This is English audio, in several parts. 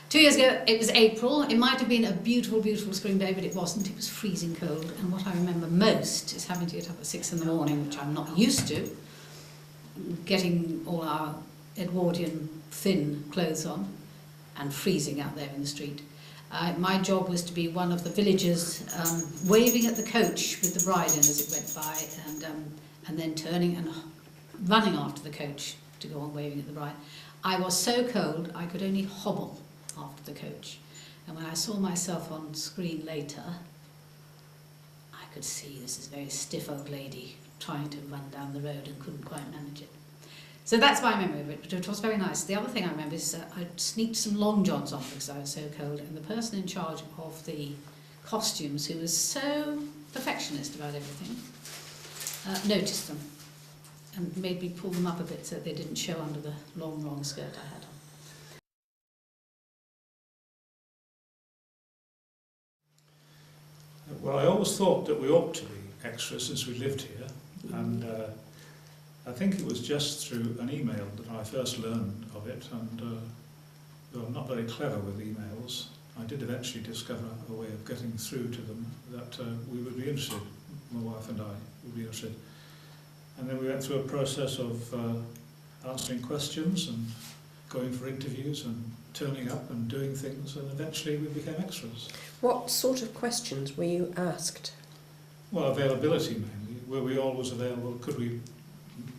2 years ago, it was April. It might have been a beautiful, beautiful spring day, but it wasn't. It was freezing cold. And what I remember most is having to get up at 6 in the morning, which I'm not used to, getting all our Edwardian thin clothes on and freezing out there in the street. My job was to be one of the villagers waving at the coach with the bride in as it went by, and then turning and running after the coach to go on waving at the bride. I was so cold I could only hobble after the coach, and when I saw myself on screen later, I could see this is a very stiff old lady trying to run down the road and couldn't quite manage it. So that's my memory of it, but it was very nice. The other thing I remember is I sneaked some long johns on because I was so cold, and the person in charge of the costumes, who was so perfectionist about everything, noticed them and made me pull them up a bit so they didn't show under the long, long skirt I had on. Well, I always thought that we ought to be extras since we lived here, and I think it was just through an email that I first learned of it, and though I'm not very clever with emails, I did eventually discover a way of getting through to them that we would be interested, my wife and I would be interested. And then we went through a process of answering questions and going for interviews and turning up and doing things, and eventually we became extras. What sort of questions were you asked? Well, availability mainly. Were we always available? Could we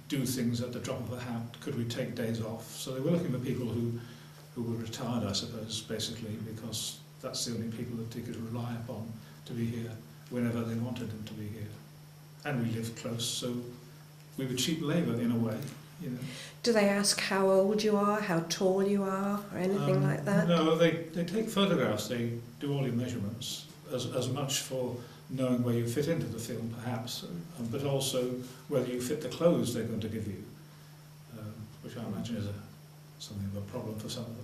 do things at the drop of a hat? Could we take days off? So they were looking for people who were retired, I suppose, basically, because that's the only people that they could rely upon to be here whenever they wanted them to be here. And we lived close, so we were cheap labour in a way, you know. Do they ask how old you are, how tall you are, or anything like that? No, they take photographs, they do all your measurements, as much for knowing where you fit into the film, perhaps, but also whether you fit the clothes they're going to give you, which I imagine is something of a problem for some of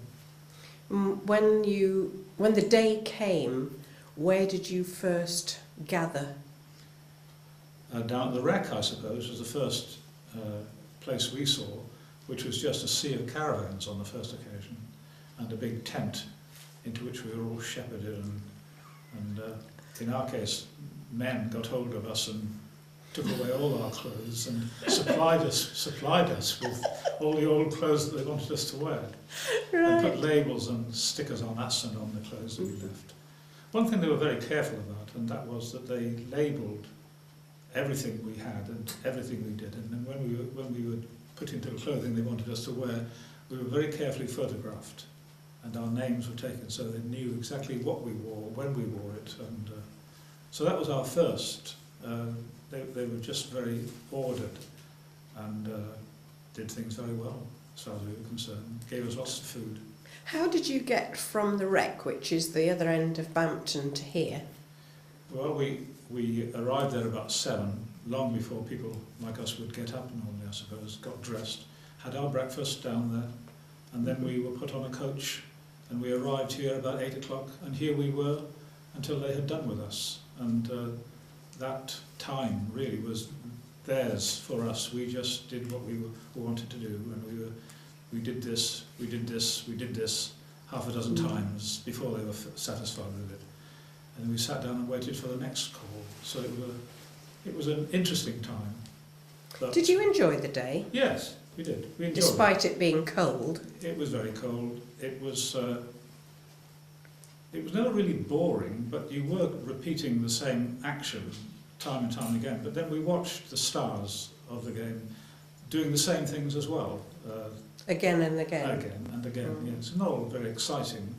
them. When the day came, where did you first gather? Down at the wreck, I suppose, was the first place we saw, which was just a sea of caravans on the first occasion, and a big tent into which we were all shepherded, and in our case, men got hold of us and took away all our clothes and supplied us with all the old clothes that they wanted us to wear, and put labels and stickers on us and on the clothes that we left. One thing they were very careful about, and that was that they labelled everything we had and everything we did, and then when we were put into the clothing they wanted us to wear, we were very carefully photographed, and our names were taken so they knew exactly what we wore, when we wore it, and so that was our first. They were just very ordered and did things very well as far as we were concerned, gave us lots of food. How did you get from the wreck, which is the other end of Bampton, to here? Well, we arrived there about 7, long before people like us would get up normally, I suppose, got dressed, had our breakfast down there, and then we were put on a coach, and we arrived here about 8 o'clock, and here we were until they had done with us. And that time really was theirs for us. We just did what we wanted to do, and we did this half a dozen times before they were satisfied with it. And we sat down and waited for the next call. So it was an interesting time. But did you enjoy the day? Yes, we did. We enjoyed Despite it being cold? It was very cold. It was never really boring, but you were repeating the same action time and time again. But then we watched the stars of the game doing the same things as well. Again and again? Again and again, yes. And all very exciting.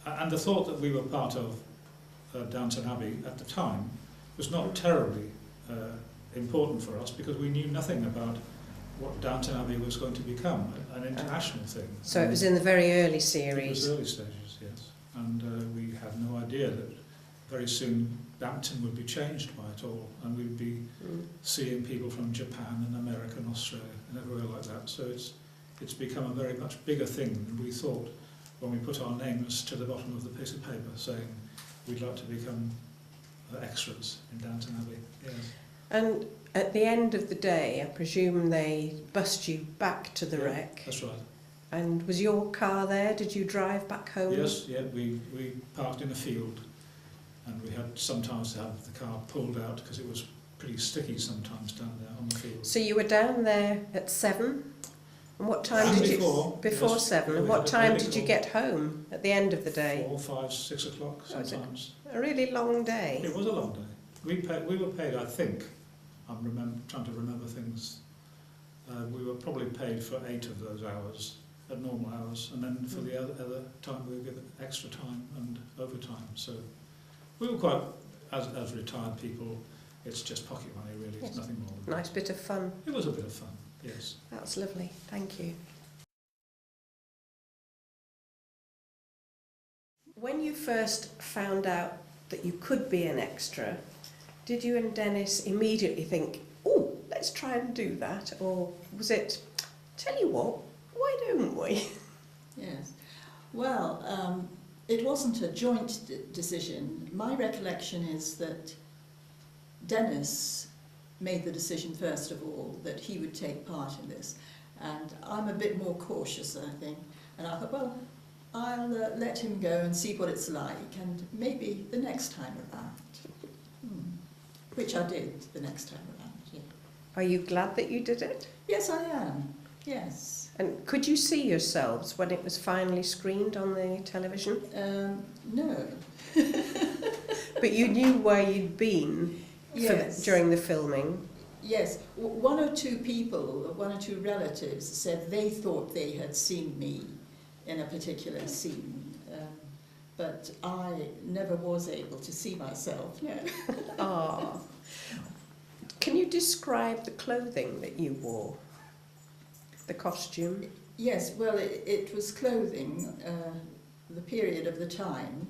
And the thought that we were part of Downton Abbey at the time was not terribly important for us, because we knew nothing about what Downton Abbey was going to become, an international thing. So it was in the very early series? It was early stages, yes. And we had no idea that very soon Bampton would be changed by it all, and we'd be seeing people from Japan and America and Australia and everywhere like that. So it's become a very much bigger thing than we thought when we put our names to the bottom of the piece of paper saying we'd like to become extras in Downton Abbey. Yes. And at the end of the day, I presume they bust you back to the wreck. That's right. And was your car there? Did you drive back home? Yes, yeah, we parked in a field, and we had sometimes to have the car pulled out because it was pretty sticky sometimes down there on the field. So you were down there at 7? And what time And did before, you... 7. And we what had a time early did you call. get home at the end of the day? 4, 5, 6 o'clock Oh, is it? sometimes. A really long day. It was a long day. We were paid, I think, trying to remember things, we were probably paid for 8 of those hours at normal hours, and then for the other time we were given extra time and overtime. So we were quite, as retired people, it's just pocket money really, Yes. it's nothing more than Nice bit of fun. that. It was a bit of fun, yes. That's lovely. Thank you. When you first found out that you could be an extra, did you and Dennis immediately think, oh, let's try and do that? Or was it, tell you what, why don't we? Yes. Well, it wasn't a joint decision. My recollection is that Dennis made the decision first of all that he would take part in this, and I'm a bit more cautious, I think, and I thought, well, I'll let him go and see what it's like, and maybe the next time around. Which I did the next time around, yeah. Are you glad that you did it? Yes, I am, yes. And could you see yourselves when it was finally screened on the television? No. But you knew where you'd been Yes. during the filming? Yes, one or two people, one or two relatives said they thought they had seen me in a particular scene, but I never was able to see myself, no. Ah. Can you describe the clothing that you wore? The costume? Yes, well, it was clothing, the period of the time.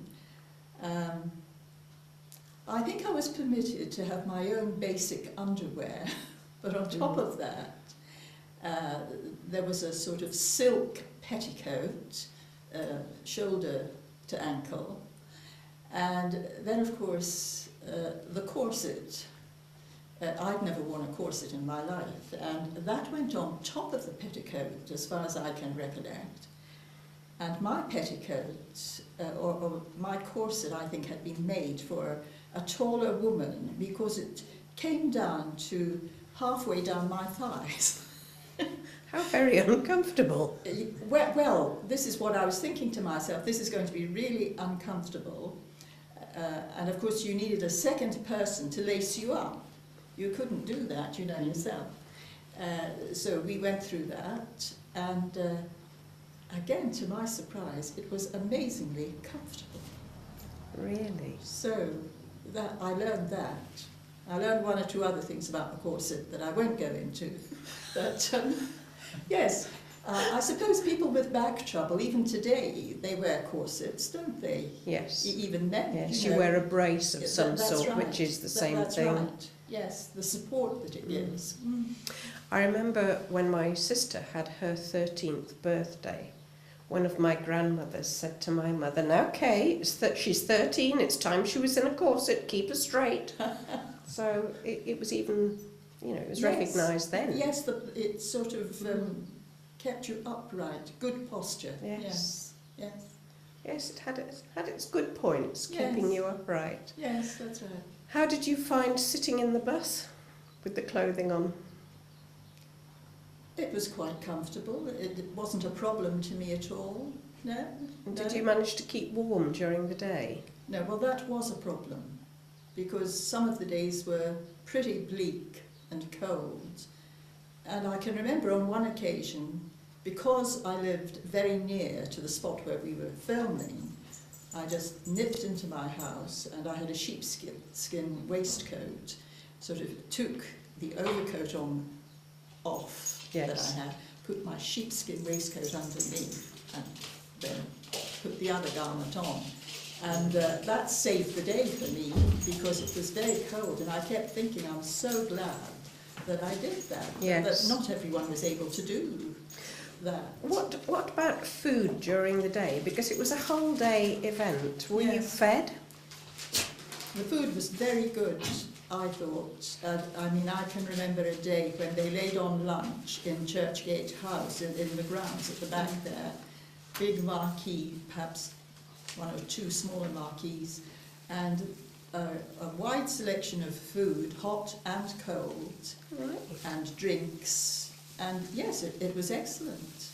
I think I was permitted to have my own basic underwear, but on top of that, there was a sort of silk petticoat, shoulder to ankle, and then of course the corset. I'd never worn a corset in my life, and that went on top of the petticoat as far as I can recollect. And my petticoat, or my corset, I think had been made for a taller woman because it came down to halfway down my thighs. How very uncomfortable. Well, this is what I was thinking to myself, this is going to be really uncomfortable. And of course you needed a second person to lace you up. You couldn't do that, you know, yourself. So we went through that, and again, to my surprise, it was amazingly comfortable. Really? So that I learned that. I learned one or two other things about the corset that I won't go into. But yes, I suppose people with back trouble, even today, they wear corsets, don't they? Yes. Even men. Yes, you you know. wear a brace of some That's sort, right. which is the same That's thing. Right. Yes, the support that it gives. I remember when my sister had her 13th birthday, one of my grandmothers said to my mother, now Kay, she's 13, it's time she was in a corset, keep her straight. So it was even, you know, it was Yes. recognised then. Yes, it sort of kept you upright, good posture. Yes. Yes, Yes, it had its good points, Yes. keeping you upright. yes, that's right. How did you find sitting in the bus with the clothing on? It was quite comfortable. It wasn't a problem to me at all. No. And no. did you manage to keep warm during the day? No, well, that was a problem because some of the days were pretty bleak and cold. And I can remember on one occasion, because I lived very near to the spot where we were filming, I just nipped into my house and I had a sheepskin waistcoat, sort of took the overcoat off Yes. that I had, put my sheepskin waistcoat underneath and then put the other garment on. And that saved the day for me because it was very cold, and I kept thinking I was so glad that I did that. Yes. That not everyone was able to do that. What about food during the day? Because it was a whole day event. Were you Yes. fed? The food was very good, I thought. I mean, I can remember a day when they laid on lunch in Churchgate House in the grounds at the back there. Big marquee, perhaps one or two smaller marquees, and a wide selection of food, hot and cold, and drinks. And yes, it was excellent.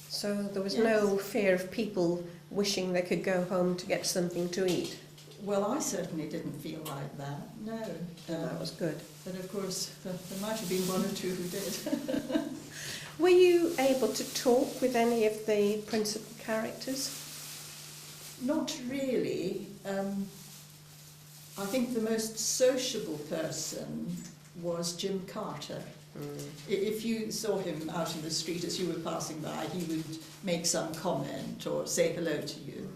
So there was Yes. no fear of people wishing they could go home to get something to eat. Well, I certainly didn't feel like that, no. That was good. But of course, there might have been one or two who did. Were you able to talk with any of the principal characters? Not really. I think the most sociable person was Jim Carter. If you saw him out in the street as you were passing by, he would make some comment or say hello to you.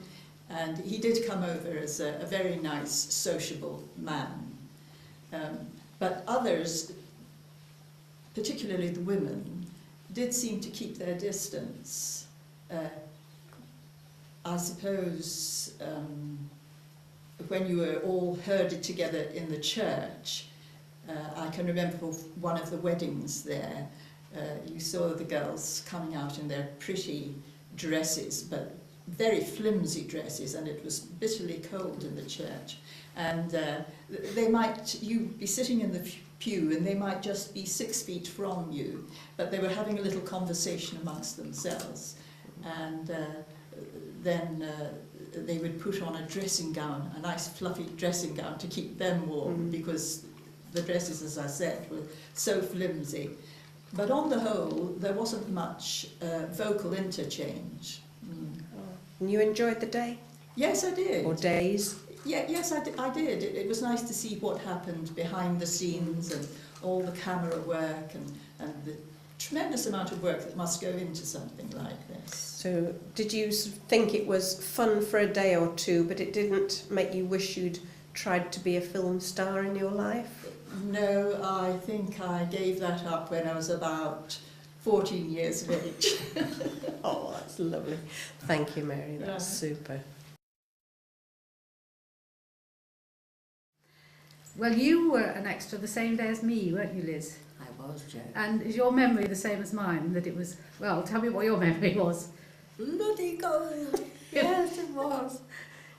And he did come over as a very nice, sociable man. But others, particularly the women, did seem to keep their distance. I suppose when you were all herded together in the church, I can remember one of the weddings there, you saw the girls coming out in their pretty dresses, but very flimsy dresses, and it was bitterly cold in the church. And you'd be sitting in the pew and they might just be 6 feet from you, but they were having a little conversation amongst themselves. And then they would put on a dressing gown, a nice fluffy dressing gown to keep them warm, because the dresses, as I said, were so flimsy. But on the whole, there wasn't much vocal interchange. And you enjoyed the day? Yes, I did. Or days? Yeah, yes, I did. It was nice to see what happened behind the scenes and all the camera work and the tremendous amount of work that must go into something like this. So did you think it was fun for a day or two, but it didn't make you wish you'd tried to be a film star in your life? No, I think I gave that up when I was about 14 years of age. Oh, that's lovely. Thank you, Mary. That's Yeah. super. Well, you were an extra the same day as me, weren't you, Liz? I was, Jo. And is your memory the same as mine, that it was, well, tell me what your memory was. Bloody gold! Yes, it was.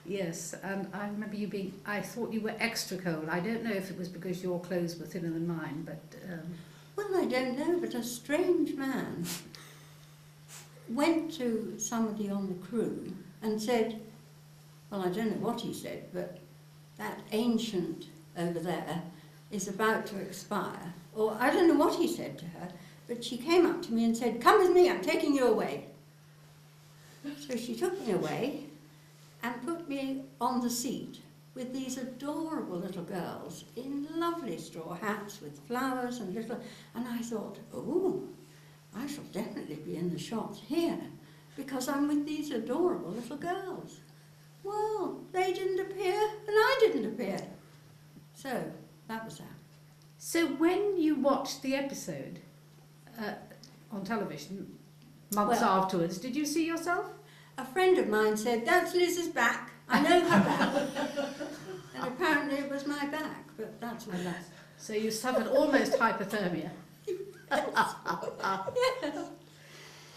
Yes, and I remember you being, I thought you were extra cold. I don't know if it was because your clothes were thinner than mine, but... Well, I don't know, but a strange man went to somebody on the crew and said, well, I don't know what he said, but that ancient over there is about to expire. Or I don't know what he said to her, but she came up to me and said, come with me, I'm taking you away. So she took me away and put me on the seat with these adorable little girls in lovely straw hats with flowers and and I thought, oh, I shall definitely be in the shots here because I'm with these adorable little girls. Well, they didn't appear and I didn't appear. So that was that. So when you watched the episode on television, months Well- afterwards, did you see yourself? A friend of mine said, that's Liz's back. I know her back. And apparently it was my back, but that's what that's. So you suffered almost hypothermia. Yes.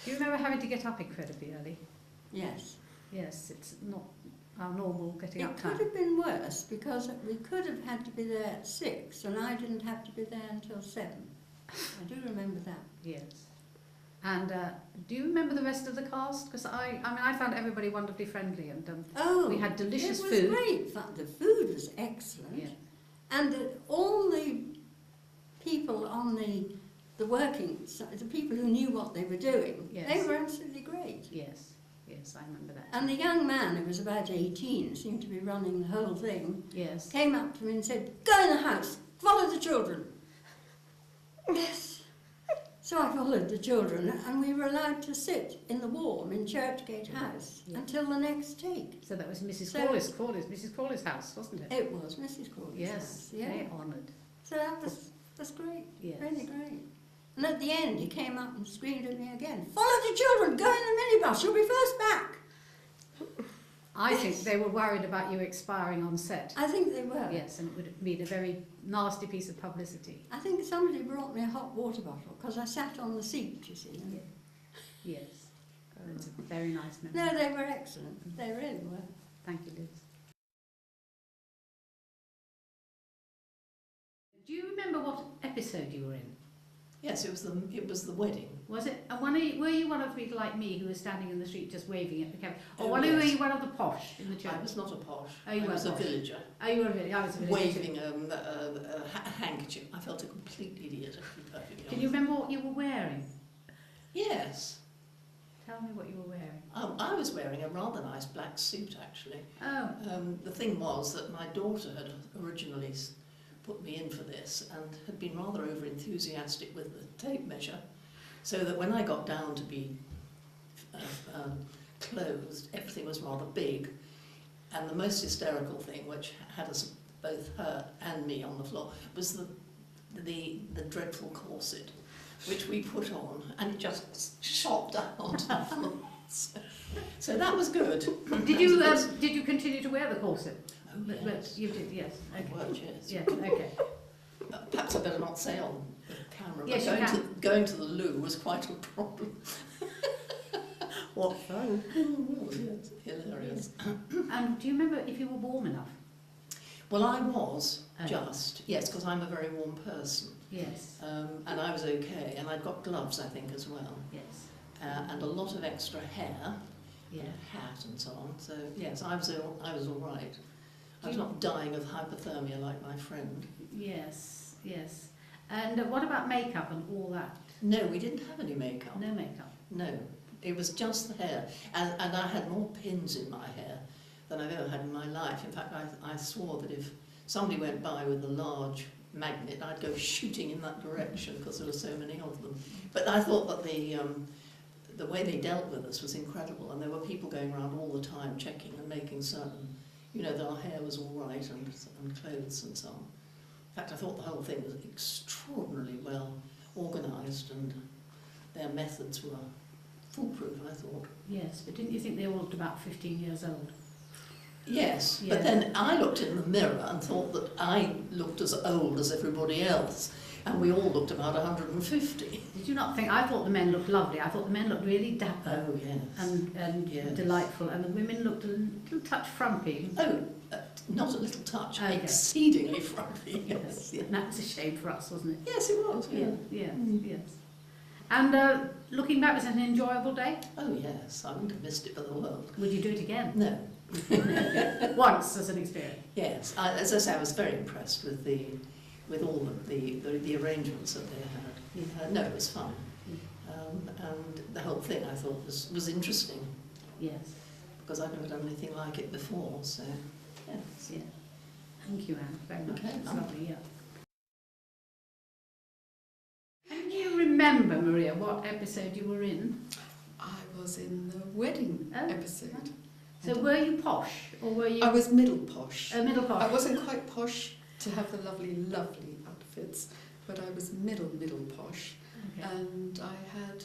Do you remember having to get up incredibly early? Yes. Yes, it's not our normal getting It up could time. have been worse because we could have had to be there at 6 and I didn't have to be there until 7. I do remember that. Yes. And do you remember the rest of the cast? Because I found everybody wonderfully friendly, and Oh, we had delicious it was food. great fun. The food was excellent. Yeah. And all the people on the working, the people who knew what they were doing, Yes. they were absolutely great. Yes, yes, I remember that. And the young man, who was about 18, seemed to be running the whole thing, Yes. came up to me and said, go in the house, follow the children. Yes. So I followed the children and we were allowed to sit in the warm in Churchgate House Yeah. until the next take. So that was Mrs. So- Mrs. Crawley's house, wasn't it? It was Mrs. Crawley's Yes, house. Yeah. very honoured. So that was great. Yes. Really great. And at the end he came up and screamed at me again, follow the children, go in the minibus, you'll be first back. I think they were worried about you expiring on set. I think they were. Yes, and it would have been a very nasty piece of publicity. I think somebody brought me a hot water bottle because I sat on the seat, you see. Yeah. Yes, it's a very nice memory. No, they were excellent. They really were. Thank you, Liz. Do you remember what episode you were in? Yes, it was the wedding. Was it? And were you one of the people like me who was standing in the street just waving at the camera? Or Oh, were yes. you one of the posh in the church? I was not a posh. Oh, you I was a weren't posh. villager. Oh, you were a villager. I was a villager. Waving a handkerchief. I felt a complete idiot, to be perfectly honest. Can you remember what you were wearing? Yes. Tell me what you were wearing. I was wearing a rather nice black suit, actually. Oh, The thing was that my daughter had originally put me in for this and had been rather over-enthusiastic with the tape measure, so that when I got down to be clothed, everything was rather big. And the most hysterical thing, which had us, both her and me, on the floor, was the dreadful corset, which we put on, and it just shot down onto the floor. So that was good. did you continue to wear the corset? Oh, yes. You did, yes. I Okay. worked, yes. Yeah, okay. Perhaps I better not say on the camera, Yes, but you can. going to the loo was quite a problem. What fun. Oh, yes, hilarious. And do you remember if you were warm enough? Well, I was Oh. just, yes, because I'm a very warm person. Yes, And I was okay, and I'd got gloves, I think, as well. yes, And a lot of extra hair, yeah. and a hat and so on. So, yes, I was all right. I was Do you- not dying of hypothermia like my friend. Yes, yes. And what about makeup and all that? No, we didn't have any makeup. No makeup. No, it was just the hair. And I had more pins in my hair than I've ever had in my life. In fact, I swore that if somebody went by with a large magnet, I'd go shooting in that direction because there were so many of them. But I thought that the way they dealt with us was incredible, and there were people going around all the time checking and making certain, that our hair was all right and clothes and so on. In fact, I thought the whole thing was extraordinarily well organised, and their methods were foolproof, I thought. Yes, but didn't you think they all looked about 15 years old? Yes, Yeah. but then I looked in the mirror and thought that I looked as old as everybody else, and we all looked about 150. Did you not think? I thought the men looked lovely. I thought the men looked really dapper Oh, yes. and Yes. delightful, and the women looked a little touch frumpy. Oh, not a little touch, Okay. exceedingly frumpy. Yes, yeah. And that was a shame for us, wasn't it? Yes, it was, yeah. Yes, Mm. yes. And looking back, was it an enjoyable day? Oh, yes, I wouldn't have missed it for the world. Would you do it again? No. Once as an experience? Yes, as I say, I was very impressed with all the arrangements that they had. No, it was fun. And the whole thing I thought was interesting, Yes, because I'd never done anything like it before, so yes. yeah. Thank you, Anne, very much. Okay. It's lovely, yeah. Can you remember, Maria, what episode you were in? I was in the wedding Oh, episode. right. So were you posh, or were you I was middle posh. middle posh? I wasn't quite posh to have the lovely, lovely outfits, but I was middle posh. Okay. And I had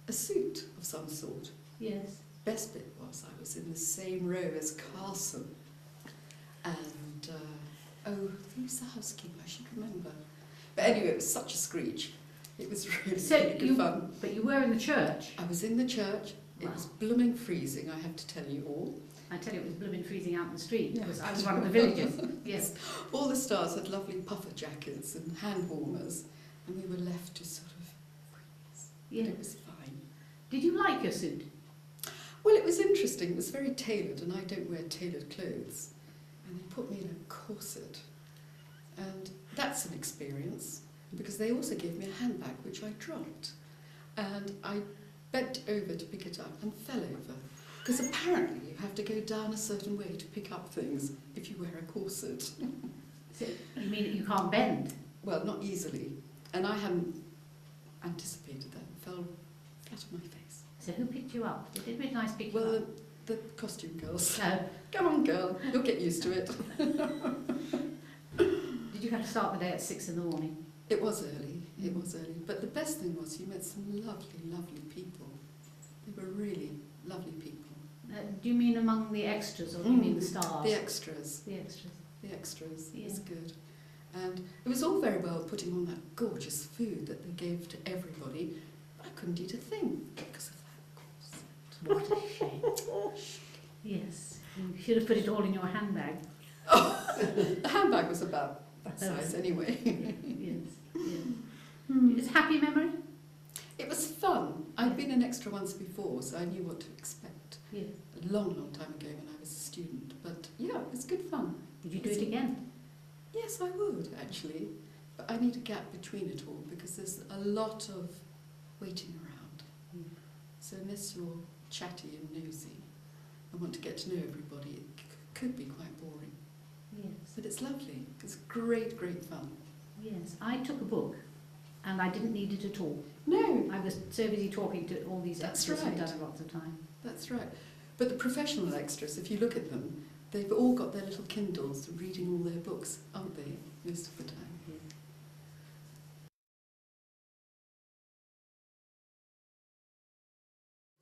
a suit of some sort. Yes. Best bit was I was in the same row as Carson. And, who's the housekeeper? I should remember. But anyway, it was such a screech. It was really, So really good fun. But you were in the church. I was in the church. It Wow. was blooming freezing, I have to tell you all. I tell you, it was blooming freezing out in the street Yeah. because I was one of the villagers. Yes. All the stars had lovely puffer jackets and hand warmers, and we were left to sort of freeze. Yeah. But it was fine. Did you like your suit? Well, it was interesting. It was very tailored, and I don't wear tailored clothes. And they put me in a corset. And that's an experience, because they also gave me a handbag, which I dropped. And I bent over to pick it up and fell over. Because apparently you have to go down a certain way to pick up things if you wear a corset. So you mean that you can't bend? Well, not easily. And I hadn't anticipated that and fell flat on my face. So who picked you up? They did really nice pick you Well, up. the costume girls. No. Come on, girl, you'll get used to it. Did you have to start the day at 6 in the morning? It was early, it was early. But the best thing was you met some lovely, lovely people. They were really lovely people. Do you mean among the extras, or do you mean the stars? The extras. The extras. The extras. Yeah. It's good. And it was all very well putting on that gorgeous food that they gave to everybody. But I couldn't eat a thing because of that corset. What a shame. Yes. You should have put it all in your handbag. The handbag was about that size anyway. Yes. Yes. It's a happy memory? It was fun. I'd been an extra once before, so I knew what to expect. Yes. A long, long time ago when I was a student. But yeah, it was good fun. Would you do it again? Yes, I would actually. But I need a gap between it all because there's a lot of waiting around. So unless you're chatty and nosy and want to get to know everybody, it could be quite boring. Yes. But it's lovely. It's great, great fun. Yes. I took a book and I didn't need it at all. No, I was so busy talking to all these That's extras who'd right. done it lots of time. that's right. But the professional extras, if you look at them, they've all got their little Kindles reading all their books, aren't they, most of the time?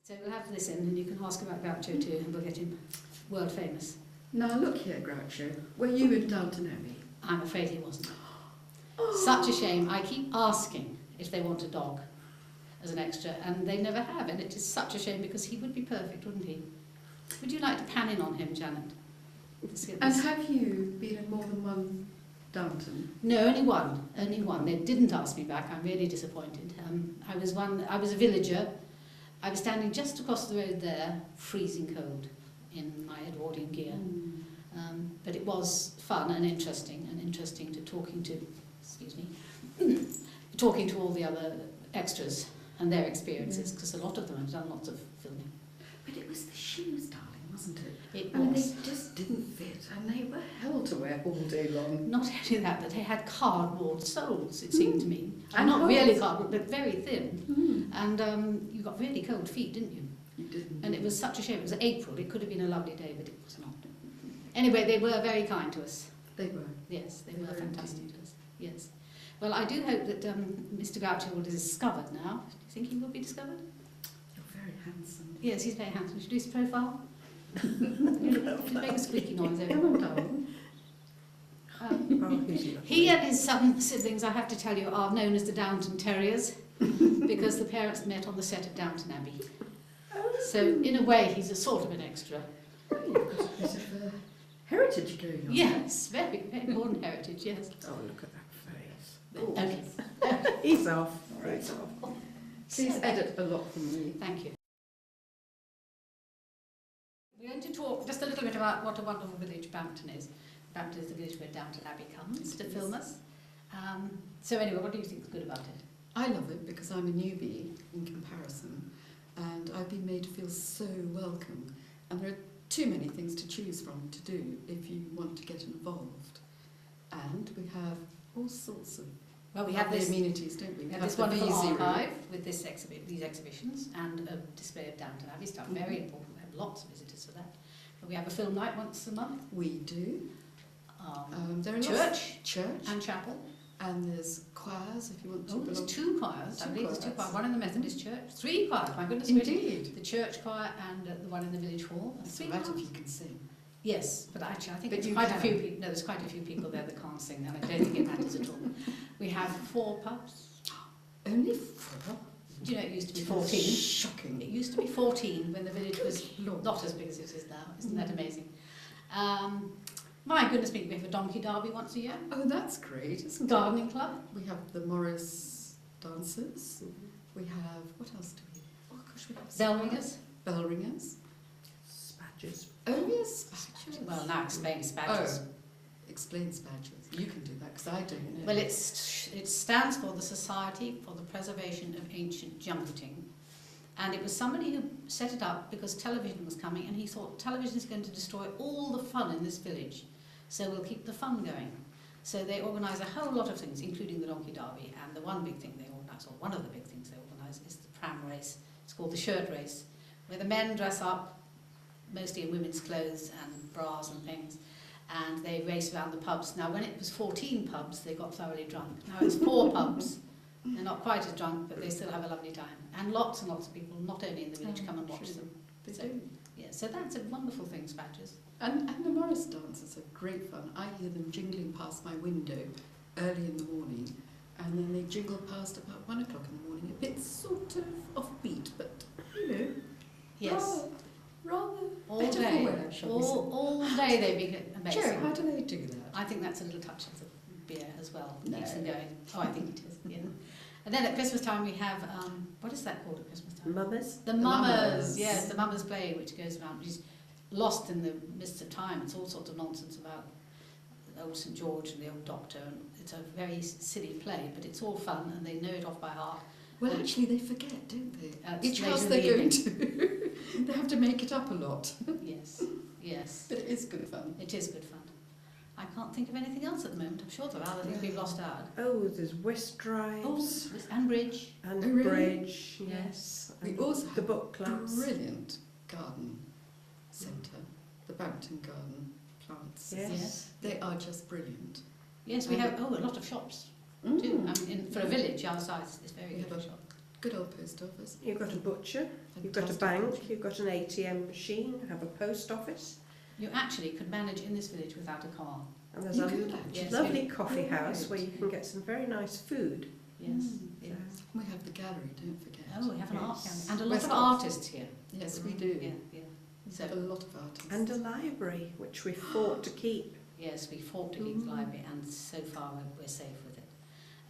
So we'll have this in and you can ask about Groucho too and we'll get him world famous. Now look here, Groucho. Were you in Downton Abbey? I'm afraid he wasn't. Such a shame. I keep asking if they want a dog as an extra and they never have, and it is such a shame because he would be perfect, wouldn't he? Would you like to pan in on him, Janet? Let's get And this. have you been in more than one Downton? No, only one. Only one. They didn't ask me back. I'm really disappointed. I was a villager. I was standing just across the road there, freezing cold, in my Edwardian gear. But it was fun and interesting to talking to all the other extras and their experiences, because a lot of them had done lots of filming. But it was the shoes, darling, wasn't it? It And was. they just didn't fit, and they were hell to wear all day long. Not only that, but they had cardboard soles, it seemed to me. And Not really holes. cardboard, but very thin. And you got really cold feet, didn't you? You didn't. And it was such a shame. It was April. It could have been a lovely day, but it was not. Anyway, they were very kind to us. They were. Yes, they They were were fantastic indeed. to us. Yes. Well, I do hope that Mr. Groucho will be discovered now. Do you think he will be discovered? You're very handsome. Yes, he's very handsome. Should we do his profile? Just make a squeaky noise over darling. He and his siblings, I have to tell you, are known as the Downton Terriers because the parents met on the set of Downton Abbey. So, in a way, he's a sort of an extra. There's a bit of heritage going on. Yes, very, very important heritage, yes. Oh, look at that face. Okay, He's off. He's off. Please edit a lot for me. thank you. We're going to talk just a little bit about what a wonderful village Bampton is. Bampton is the village where Downton Abbey comes to film us. So anyway, what do you think is good about it? I love it because I'm a newbie in comparison, and I've been made to feel so welcome. And there are too many things to choose from to do if you want to get involved. And we have all sorts of Well, we have lovely this, amenities, don't we? we have have this the wonderful VZ room. archive with these exhibitions and a display of Downton Abbey stuff. Very important. We have lots of visitors for that. But we have a film night once a month. We do. There are Church church, and chapel. and there's choirs if you want to Oh, there's belong. 2 choirs. I Two believe there's 2 choirs. choirs. One in the Methodist Church, 3 choirs. My goodness me. Indeed. The church choir and the one in the village hall. It's 3 all right choirs. if you can sing. Yes, but actually I think But there's you quite can. a few people. No, there's quite a few people there that can't sing, and I don't think it matters at all. We have 4 pubs. Only 4? Do you know it used to be It is 14? It Shocking. used to be 14 when the village was Lord. not as big as it is now. Isn't that amazing? My goodness me, we have a donkey derby once a year. Oh, that's great, isn't it? Gardening club. We have the Morris dancers. We have, what else do we? Oh gosh, we have Bell ringers. Bell ringers. Spadgers. Oh yes, Spadgers. Well, now explain Spadgers. Oh, explain Spadgers. You can do that because I don't know. Well, it stands for the Society for the Preservation of Ancient Junketing. And it was somebody who set it up because television was coming, and he thought television is going to destroy all the fun in this village, so we'll keep the fun going. So they organise a whole lot of things, including the donkey derby, and the one big thing they organise, or one of the big things they organise, is the pram race. It's called the shirt race, where the men dress up, mostly in women's clothes and bras and things, and they race around the pubs. Now, when it was 14 pubs, they got thoroughly drunk. Now it's 4 pubs. They're not quite as drunk, but they still have a lovely time. And lots of people, not only in the village, come and watch them. They So, do. yes. So that's a wonderful thing, Badgers. And the Morris dances are great fun. I hear them jingling past my window early in the morning, and then they jingle past about 1 o'clock in the morning. A bit sort of offbeat, but you know, Yes. rather All better day. for wear, shall we say. All day they be amazing. Joe, how do they do that? I think that's a little touch of the beer as well. No. Keeps them going. Oh, I think it is. Yeah. And then at Christmas time we have what is that called at Christmas time? Mummers. The Mummers. Yes, the Mummers play, which goes around, which is lost in the midst of time. It's all sorts of nonsense about the old St George and the old Doctor, and it's a very silly play, but it's all fun, and they know it off by heart. Well, actually, they forget, don't they? Each later house in they're the going to, they have to make it up a lot. Yes, yes. But it is good fun. It is good fun. I can't think of anything else at the moment. I'm sure there are other things we've lost out. Oh, there's West Drives. Oh, and Bridge. And Oh, really? Bridge, yes. We And also the have book clubs. Brilliant garden centre, the Bampton Garden plants. Yes. Yes. They are just brilliant. Yes, we have a lot of shops too. I mean, for a village our size, it's very We good have a shop. good old post office. You've got a butcher, you've got a Fantastic bank, butcher. you've got an ATM machine, you have a post office, You actually could manage in this village without a car. and there's You a could actually. Yes, lovely we- coffee house Right. where you can get some very nice food. Yes, Mm. yes. We have the gallery, don't forget. Oh, we have an art Yes. gallery and a lot West of Oxford. artists here. Yes, we do. Yeah, yeah. We So have a lot of artists. And a library, which we fought to keep. yes, we fought to keep the library, and so far we're safe with it.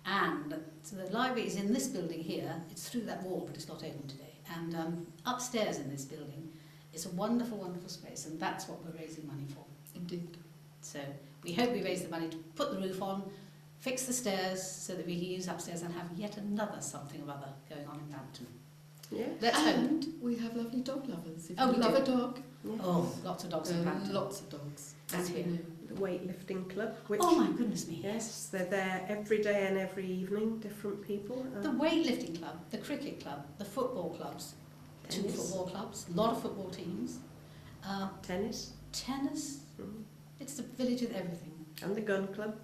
And so the library is in this building here. It's through that wall, but it's not open today. And upstairs in this building is a wonderful, wonderful space, and that's what we're raising money for. Indeed. So we hope we raise the money to put the roof on, fix the stairs so that we can use upstairs and have yet another something or other going on in Bampton. Yeah. Let's hope. And we have lovely dog lovers. If Oh, you we love do. a dog, Oh, lots of dogs in Bampton. lots of dogs. And as we here. know. The weightlifting club, which Oh my goodness me. yes, they're there every day and every evening, different people. The weightlifting club, the cricket club, the football clubs, 2 Tennis. football clubs, a lot of football teams, Tennis tennis. mm, It's a village with everything. and the gun club.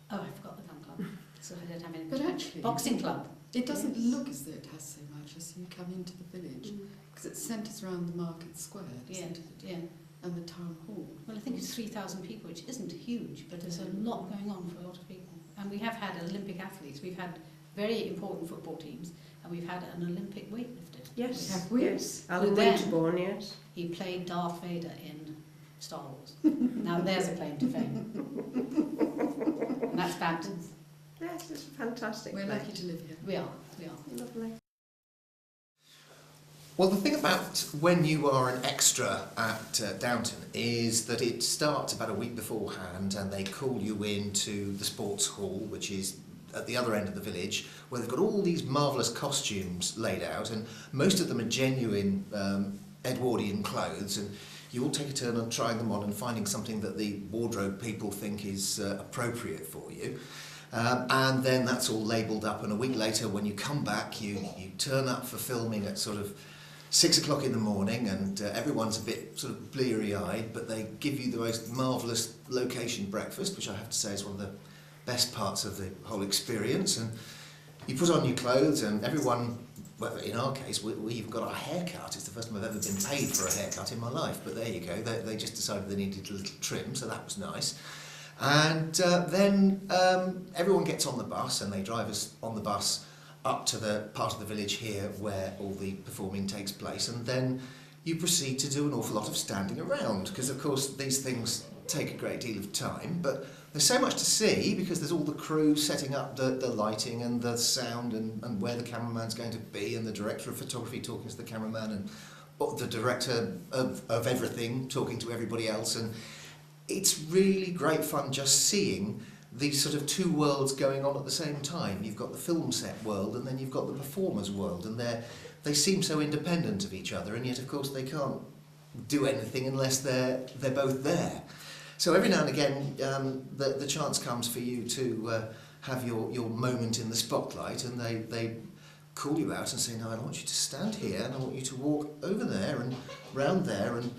Oh, I forgot the gun club, so I don't have any. But actually, Boxing club. it doesn't Yes. look as though it has so much as you come into the village, Mm. because it centres around the market square, Yeah, doesn't it? yeah. And the town hall. Well, I think it's 3,000 people, which isn't huge, but there's a lot going on for a lot of people. And we have had Olympic athletes. We've had very important football teams, and we've had an Olympic weightlifter. Yes, Have we? yes. Alan then- Winterbourne, yes. He played Darth Vader in Star Wars. Now there's a claim to fame. And that's Bampton's. Yes, it's a fantastic We're place. lucky to live here. We are, we are. Lovely. Well, the thing about when you are an extra at Downton is that it starts about a week beforehand and they call you into the sports hall, which is at the other end of the village, where they've got all these marvellous costumes laid out, and most of them are genuine Edwardian clothes, and you all take a turn on trying them on and finding something that the wardrobe people think is appropriate for you. And then that's all labelled up, and a week later when you come back you turn up for filming at sort of 6 o'clock in the morning, and everyone's a bit sort of bleary-eyed, but they give you the most marvellous location breakfast, which I have to say is one of the best parts of the whole experience. And you put on your clothes, and everyone, well, in our case, we even got our haircut. It's the first time I've ever been paid for a haircut in my life, but there you go. They just decided they needed a little trim, so that was nice. And then everyone gets on the bus, and they drive us on the bus up to the part of the village here where all the performing takes place, and then you proceed to do an awful lot of standing around, because of course these things take a great deal of time, but there's so much to see because there's all the crew setting up the lighting and the sound and where the cameraman's going to be, and the director of photography talking to the cameraman, and the director of everything talking to everybody else, and it's really great fun just seeing these sort of two worlds going on at the same time. You've got the film set world, and then you've got the performers world, and they seem so independent of each other, and yet of course they can't do anything unless they're both there. So every now and again the chance comes for you to have your moment in the spotlight, and they call you out and say, no, I want you to stand here, and I want you to walk over there and round there and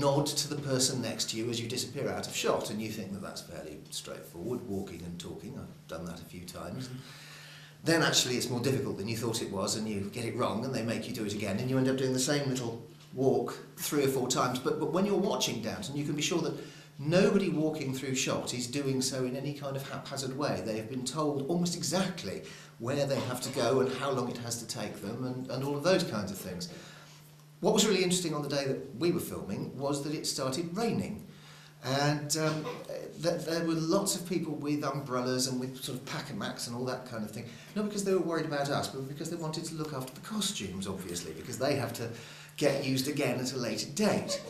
nod to the person next to you as you disappear out of shot. And you think that that's fairly straightforward, walking and talking. I've done that a few times. And then actually it's more difficult than you thought it was, and you get it wrong, and they make you do it again, and you end up doing the same little walk 3 or 4 times, but when you're watching Downton, you can be sure that nobody walking through shot is doing so in any kind of haphazard way. They have been told almost exactly where they have to go and how long it has to take them, and all of those kinds of things. What was really interesting on the day that we were filming was that it started raining, and there were lots of people with umbrellas and with sort of pack-a-macs and all that kind of thing, not because they were worried about us, but because they wanted to look after the costumes, obviously, because they have to get used again at a later date.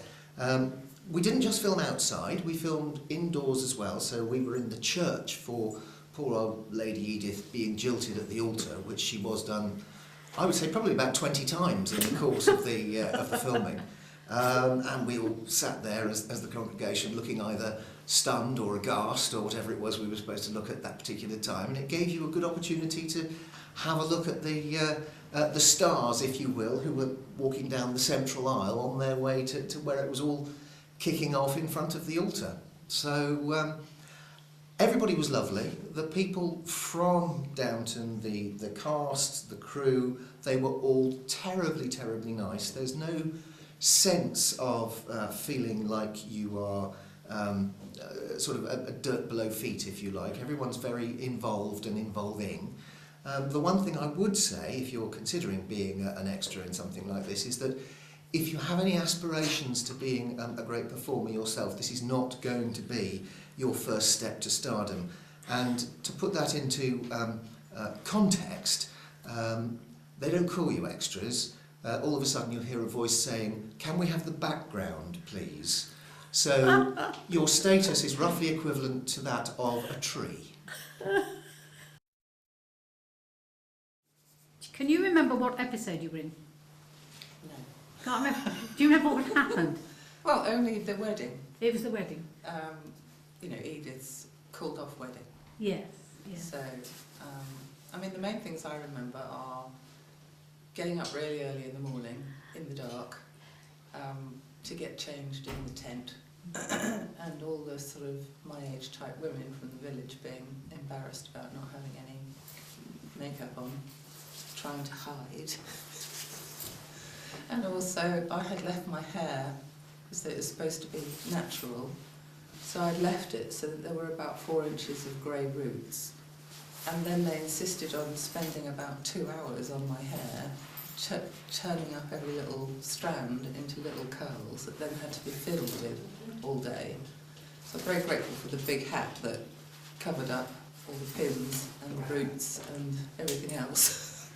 We didn't just film outside, we filmed indoors as well, so we were in the church for poor old Lady Edith being jilted at the altar, which she was done, I would say, probably about 20 times in the course of the filming. And we all sat there as the congregation looking either stunned or aghast or whatever it was we were supposed to look at that particular time, and it gave you a good opportunity to have a look at the stars, if you will, who were walking down the central aisle on their way to where it was all kicking off in front of the altar. So everybody was lovely. The people from Downton, the cast, the crew, they were all terribly, terribly nice. There's no sense of feeling like you are sort of a dirt below feet, if you like. Everyone's very involved and involving. The one thing I would say, if you're considering being an extra in something like this, is that if you have any aspirations to being a great performer yourself, this is not going to be your first step to stardom. And to put that into context, they don't call you extras. All of a sudden you'll hear a voice saying, "Can we have the background, please?" So your status is roughly equivalent to that of a tree. Can you remember what episode you were in? No. Can't remember. Do you remember what happened? Well, only the wedding. It was the wedding. You know, Edith's called off wedding. Yes. Yes. So, I mean, the main things I remember are getting up really early in the morning, in the dark, to get changed in the tent, and all the sort of my age type women from the village being embarrassed about not having any makeup on, trying to hide. And also, I had left my hair, because it was supposed to be natural, so I'd left it so that there were about 4 inches of grey roots. And then they insisted on spending about 2 hours on my hair, turning up every little strand into little curls that then had to be filled with all day. So I'm very grateful for the big hat that covered up all the pins and the roots and everything else.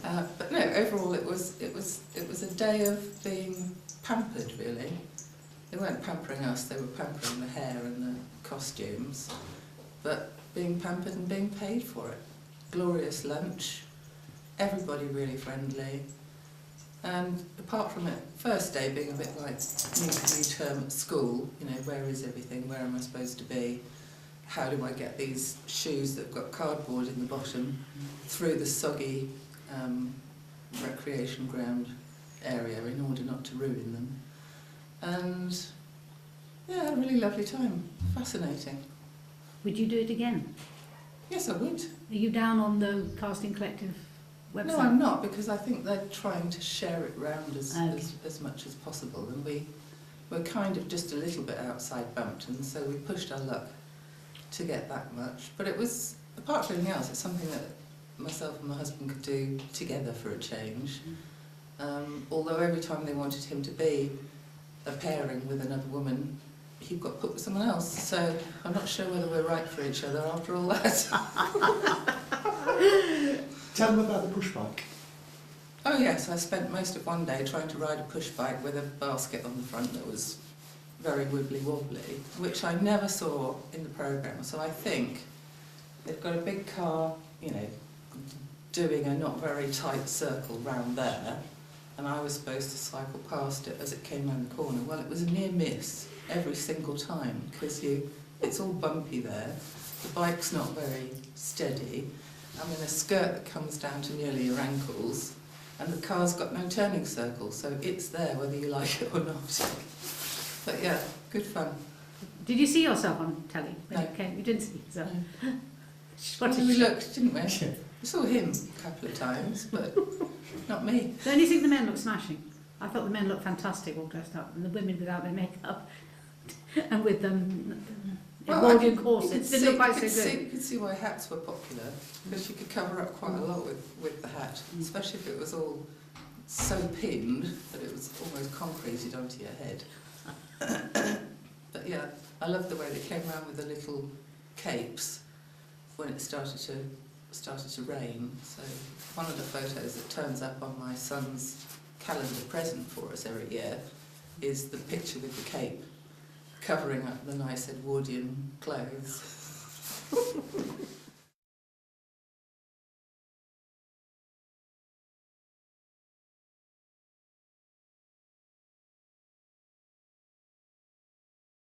But no, overall it was a day of being pampered, really. They weren't pampering us, they were pampering the hair and the costumes, but being pampered and being paid for it. Glorious lunch, everybody really friendly, and apart from it, first day being a bit like new term at school, you know, where is everything, where am I supposed to be, how do I get these shoes that have got cardboard in the bottom through the soggy recreation ground area in order not to ruin them. And yeah, I had a really lovely time, fascinating. Would you do it again? Yes, I would. Are you down on the Casting Collective website? No, I'm not, because I think they're trying to share it round as much as possible, and we're kind of just a little bit outside Bampton, so we pushed our luck to get that much. But it was, apart from anything else, it's something that myself and my husband could do together for a change. Although every time they wanted him to be a pairing with another woman, he got put with someone else. So I'm not sure whether we're right for each other after all that. Tell them about the push bike. Oh yes, I spent most of one day trying to ride a push bike with a basket on the front that was very wibbly wobbly, which I never saw in the programme. So I think they've got a big car, you know, doing a not very tight circle round there, and I was supposed to cycle past it as it came round the corner. Well, it was a near miss every single time, because it's all bumpy there, the bike's not very steady, I'm in a skirt that comes down to nearly your ankles, and the car's got no turning circle, so it's there whether you like it or not. But yeah, good fun. Did you see yourself on telly? No. Okay, you didn't see yourself. No. What Well, we looked, didn't we? Yeah. We saw him a couple of times, but not me. Don't you think the men look smashing? I thought the men looked fantastic all dressed up, and the women without their makeup and with them Edwardian corsets. Didn't look quite so good. You could see why hats were popular, because you could cover up quite a lot with the hat, especially if it was all so pinned that it was almost concreted onto your head. But yeah, I loved the way they came around with the little capes when it started to rain. So one of the photos that turns up on my son's calendar present for us every year is the picture with the cape covering up the nice Edwardian clothes.